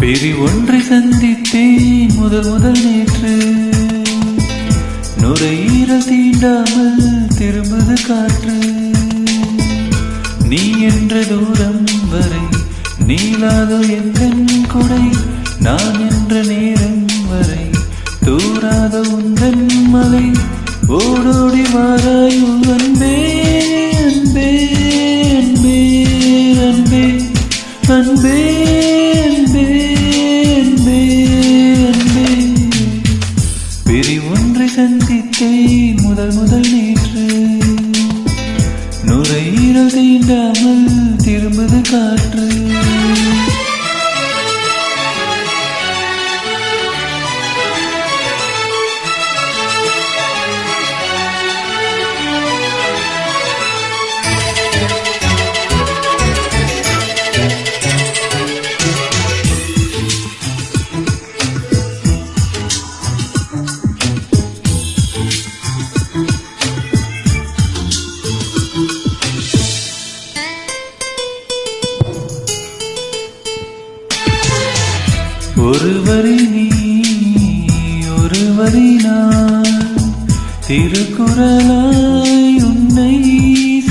பிரி ஒன்றை சந்தித்தேன் முதல் நேற்று. நுரையீரல் தீண்டாமல் திரும்புது காற்று. நீ என்ற தூரம் வரை நீளாதோ எந்தன் கொடை. நான் என்ற நேரம் வரை தூராதோ உந்தன் மலை. ஓடோடி வாராயோ அன்பே அன்பே அன்பே அன்பே அன்பே அன்பே அன்பே அன்பே. பிரி ஒன்றை சந்தித்தேன் முதல் நேற்று. நுரையீரல் தீண்டாமல் திரும்புது காற்று. ஒரு வரி நீ ஒரு வரி நான், திருக்குறளாய் உன்னை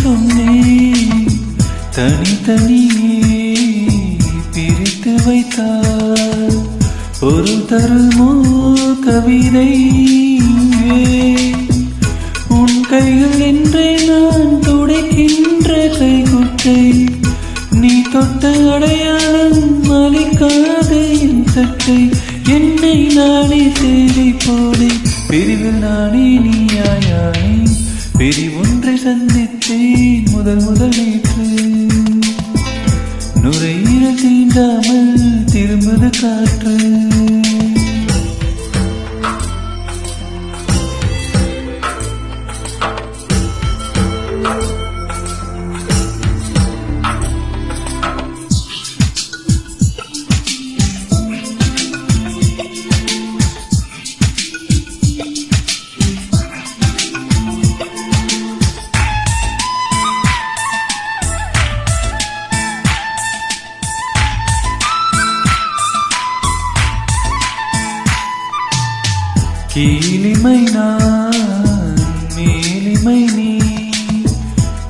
சொன்னேன். தனித்தனியே பிரித்து வைத்தால் ஒரு தருமோ கவிதை. உன் கைகள் என்றே நான் துடைக்கின்ற கைக்குட்டை. நீ தொட்ட அடையாளம் அளிக்காத என் சட்டை. என்னை நானே தேடி போனேன், பிரிவில் நானே நீயாயானே. பிரி ஒன்றை சந்தித்தேன் முதல் நேற்று. நுரையீரல் தீண்டாமல் திரும்புது காற்று. கீழிமை நான் மேலிமை நீ,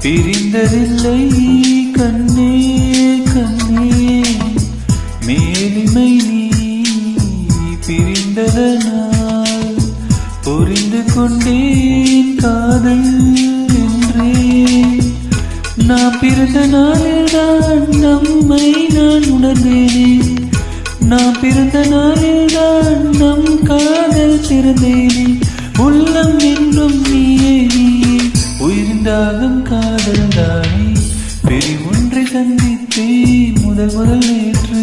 பிரிந்ததில்லை கண்ணே கண்ணே. மேலிமை நீ பிரிந்ததனால் புரிந்து கொண்டேன் காதல் என்றே. நான் பிறந்த நாளில்தான் நம்மை நான் உணர்ந்தேனே. நான் பிறந்த நாளில்தான் நம் காதல் திறந்தேனே. உள்ளம் என்றும் நீயே நீயே, உயிர்ந்தாலும் காதல் தானே. பிரி ஒன்றை சந்தித்தேன் முதல் நேற்று.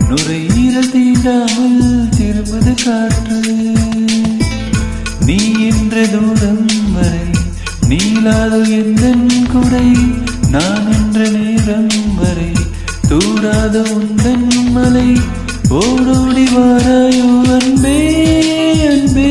நுரையீரல் தீண்டாமல் திரும்புது காற்று. நீ என்ற தூரம் வரை நீளாதோ எந்தன் குடை. நான் என்ற நேரம் வரை தூராத உந்தன் மலை. ஓடோடி வாராயோ அன்பே அன்பே